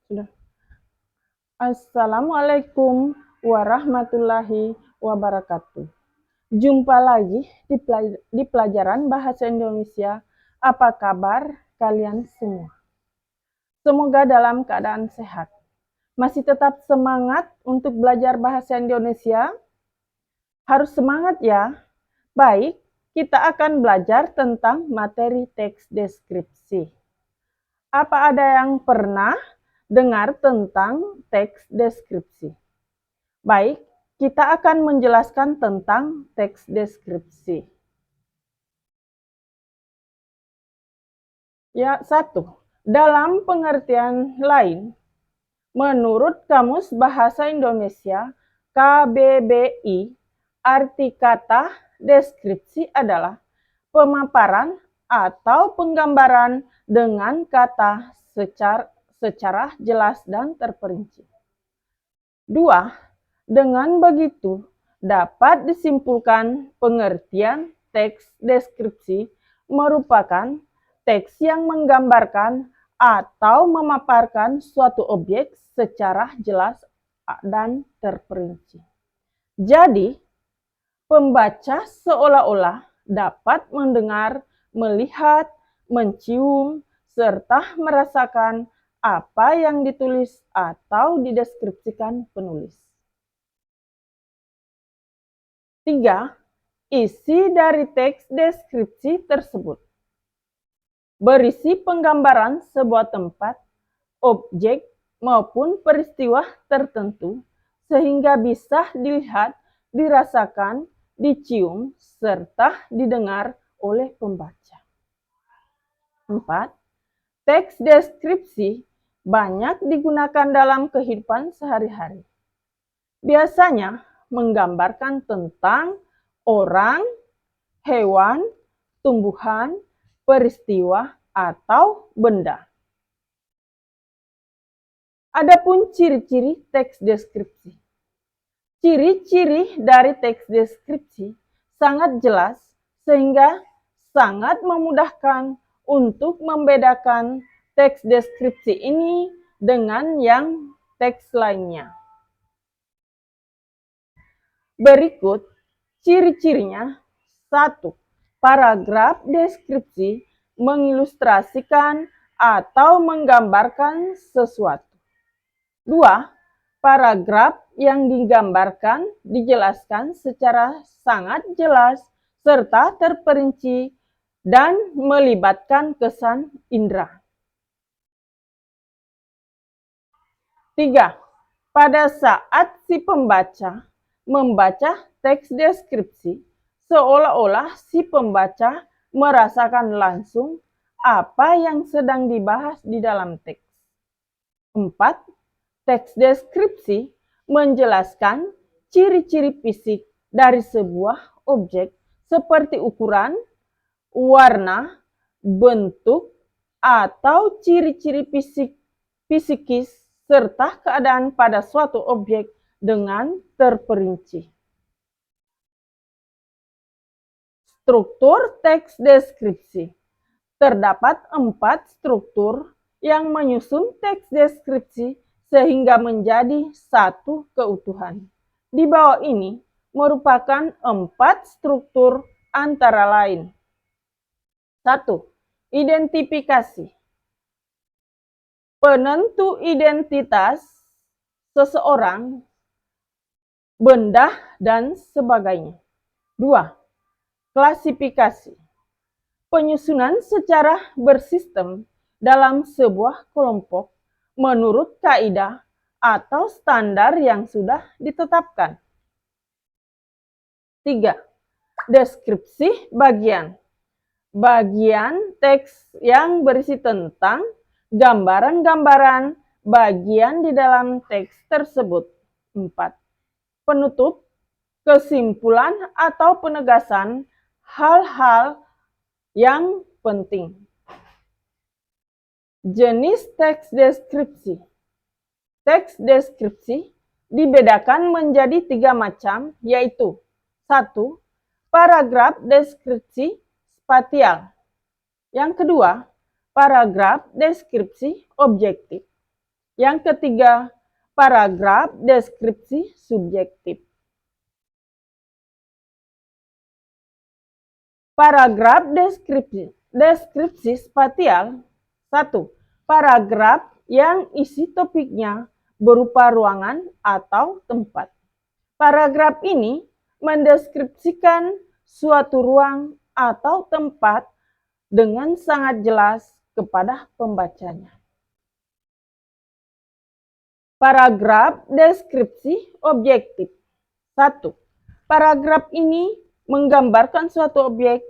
Sudah. Assalamualaikum warahmatullahi wabarakatuh. Jumpa lagi di pelajaran Bahasa Indonesia. Apa kabar kalian semua? Semoga dalam keadaan sehat. Masih tetap semangat untuk belajar Bahasa Indonesia? Harus semangat ya. Baik, kita akan belajar tentang materi teks deskripsi. Apa ada yang pernah dengar tentang teks deskripsi? Baik, kita akan menjelaskan tentang teks deskripsi. Ya, 1. Dalam pengertian lain, menurut Kamus Bahasa Indonesia KBBI, arti kata deskripsi adalah pemaparan atau penggambaran dengan kata secara jelas dan terperinci. 2. Dengan begitu, dapat disimpulkan pengertian teks deskripsi merupakan teks yang menggambarkan atau memaparkan suatu objek secara jelas dan terperinci. Jadi, pembaca seolah-olah dapat mendengar, melihat, mencium, serta merasakan apa yang ditulis atau dideskripsikan penulis. 3. Isi dari teks deskripsi tersebut berisi penggambaran sebuah tempat, objek, maupun peristiwa tertentu sehingga bisa dilihat, dirasakan, dicium, serta didengar oleh pembaca. 4. Teks deskripsi banyak digunakan dalam kehidupan sehari-hari. Biasanya menggambarkan tentang orang, hewan, tumbuhan, peristiwa, atau benda. Adapun ciri-ciri teks deskripsi. Ciri-ciri dari teks deskripsi sangat jelas sehingga sangat memudahkan untuk membedakan teks deskripsi ini dengan yang teks lainnya. Berikut ciri-cirinya. 1. Paragraf deskripsi mengilustrasikan atau menggambarkan sesuatu. 2. Paragraf yang digambarkan dijelaskan secara sangat jelas serta terperinci dan melibatkan kesan indera. 3. Pada saat si pembaca membaca teks deskripsi, seolah-olah si pembaca merasakan langsung apa yang sedang dibahas di dalam teks. 4. Teks deskripsi menjelaskan ciri-ciri fisik dari sebuah objek seperti ukuran, warna, bentuk, atau ciri-ciri fisikis serta keadaan pada suatu objek dengan terperinci. Struktur teks deskripsi. Terdapat 4 struktur yang menyusun teks deskripsi sehingga menjadi satu keutuhan. Di bawah ini merupakan 4 struktur antara lain. 1. Identifikasi. Penentu identitas seseorang, benda, dan sebagainya. 2. Klasifikasi. Penyusunan secara bersistem dalam sebuah kelompok menurut kaidah atau standar yang sudah ditetapkan. 3. Deskripsi bagian. Bagian teks yang berisi tentang gambaran-gambaran bagian di dalam teks tersebut. 4. Penutup, kesimpulan atau penegasan hal-hal yang penting. Jenis teks deskripsi. Teks deskripsi dibedakan menjadi 3 macam, yaitu 1. Paragraf deskripsi spasial. Yang kedua, paragraf deskripsi objektif. Yang ketiga, paragraf deskripsi subjektif. Paragraf deskripsi spasial. 1. Paragraf yang isi topiknya berupa ruangan atau tempat. Paragraf ini mendeskripsikan suatu ruang atau tempat dengan sangat jelas kepada pembacanya. Paragraf deskripsi objektif. 1. Paragraf ini menggambarkan suatu objek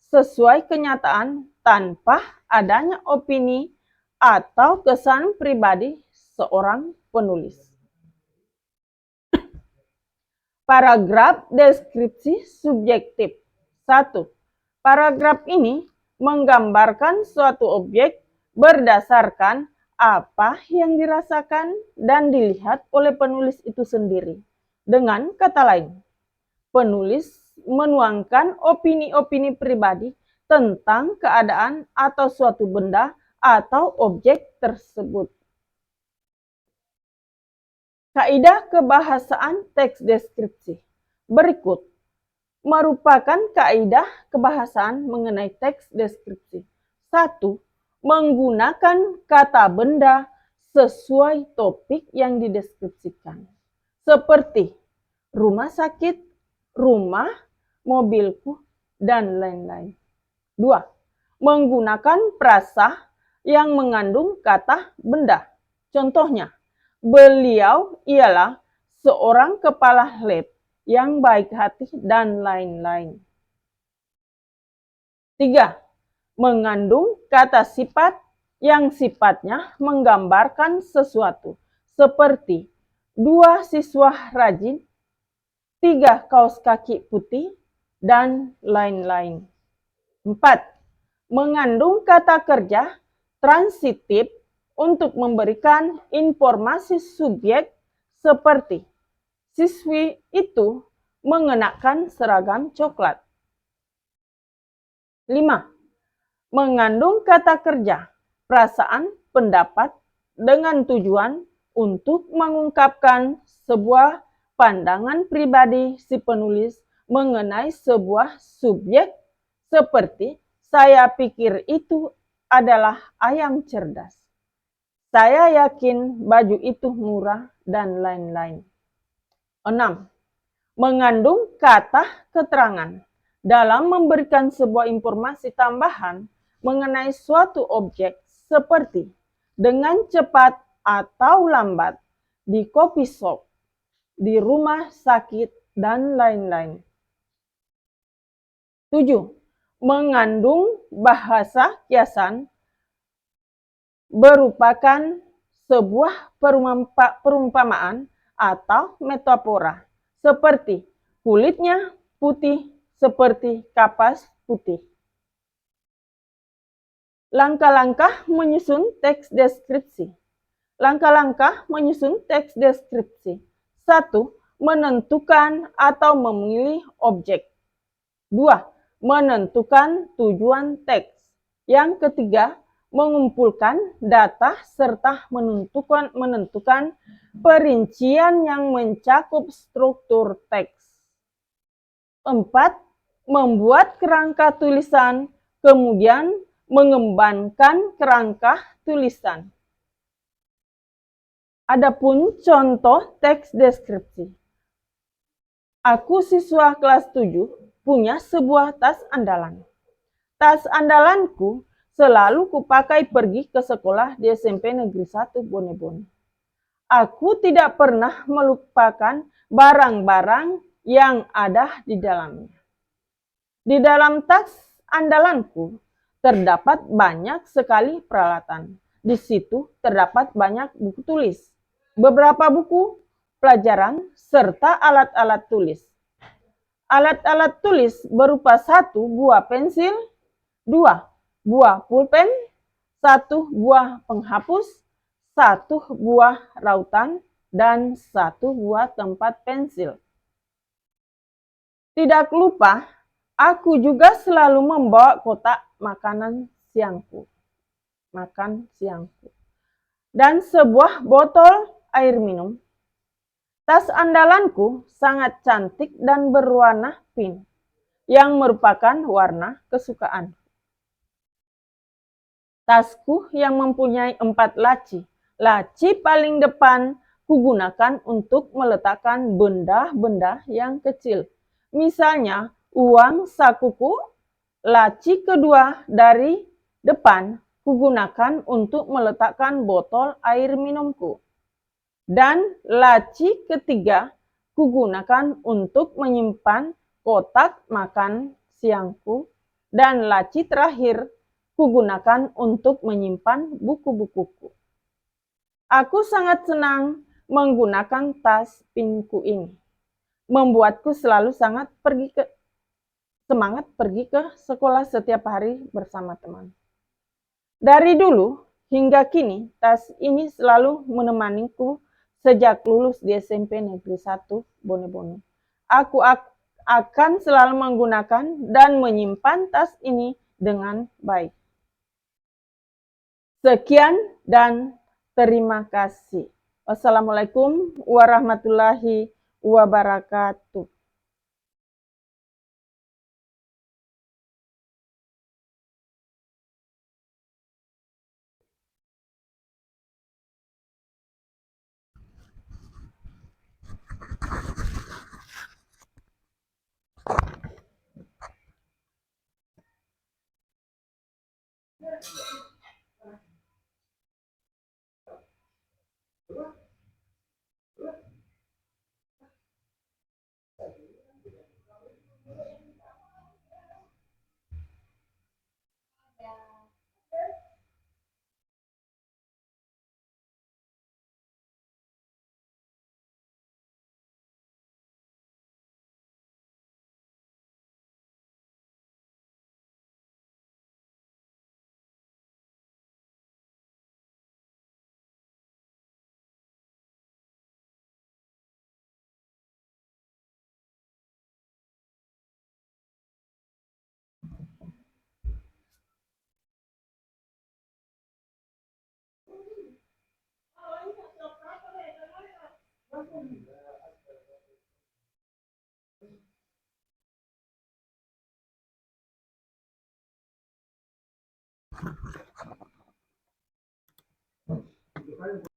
sesuai kenyataan tanpa adanya opini atau kesan pribadi seorang penulis. Paragraf deskripsi subjektif. 1. Paragraf ini menggambarkan suatu objek berdasarkan apa yang dirasakan dan dilihat oleh penulis itu sendiri. Dengan kata lain, penulis menuangkan opini-opini pribadi tentang keadaan atau suatu benda atau objek tersebut. Kaidah kebahasaan teks deskripsi. Berikut merupakan kaidah kebahasaan mengenai teks deskripsi. 1. Menggunakan kata benda sesuai topik yang dideskripsikan. Seperti rumah sakit, rumah, mobilku, dan lain-lain. 2. Menggunakan frasa yang mengandung kata benda. Contohnya, beliau ialah seorang kepala lab yang baik hati dan lain-lain. 3. Mengandung kata sifat yang sifatnya menggambarkan sesuatu. Seperti 2 siswa rajin, 3 kaos kaki putih, dan lain-lain. 4. Mengandung kata kerja transitif untuk memberikan informasi subjek seperti siswi itu mengenakan seragam coklat. 5. Mengandung kata kerja, perasaan, pendapat dengan tujuan untuk mengungkapkan sebuah pandangan pribadi si penulis mengenai sebuah subjek seperti saya pikir itu adalah ayam cerdas. Saya yakin baju itu murah dan lain-lain. 6. Mengandung kata keterangan dalam memberikan sebuah informasi tambahan mengenai suatu objek seperti dengan cepat atau lambat, di coffee shop, di rumah sakit, dan lain-lain. 7. Mengandung bahasa kiasan merupakan sebuah perumpamaan atau metafora seperti kulitnya putih seperti kapas putih. Langkah-langkah menyusun teks deskripsi. Langkah-langkah menyusun teks deskripsi. 1. Menentukan atau memilih objek. 2. Menentukan tujuan teks. Yang ketiga, mengumpulkan data serta menentukan perincian yang mencakup struktur teks. 4. Membuat kerangka tulisan, kemudian mengembangkan kerangka tulisan. Adapun contoh teks deskripsi. Aku siswa kelas 7 punya sebuah tas andalan. Tas andalanku selalu kupakai pergi ke sekolah di SMP Negeri 1 Bone-Bone. Aku tidak pernah melupakan barang-barang yang ada di dalamnya. Di dalam tas andalanku terdapat banyak sekali peralatan. Di situ terdapat banyak buku tulis, beberapa buku pelajaran, serta alat-alat tulis. Alat-alat tulis berupa 1 buah pensil, 2 buah pulpen, 1 buah penghapus, 1 buah rautan, dan 1 buah tempat pensil. Tidak lupa, aku juga selalu membawa kotak makan siangku. dan sebuah botol air minum. Tas andalanku sangat cantik dan berwarna pink, yang merupakan warna kesukaan. Tasku yang mempunyai 4 laci. Laci paling depan kugunakan untuk meletakkan benda-benda yang kecil. Misalnya uang sakuku. Laci kedua dari depan kugunakan untuk meletakkan botol air minumku. Dan laci ketiga kugunakan untuk menyimpan kotak makan siangku. Dan laci terakhir kugunakan untuk menyimpan buku-bukuku. Aku sangat senang menggunakan tas pinkku ini. Membuatku selalu semangat pergi ke sekolah setiap hari bersama teman. Dari dulu hingga kini, tas ini selalu menemaniku sejak lulus di SMP Negeri 1 Bone-Bone. Aku akan selalu menggunakan dan menyimpan tas ini dengan baik. Sekian dan terima kasih. Wassalamualaikum warahmatullahi wabarakatuh.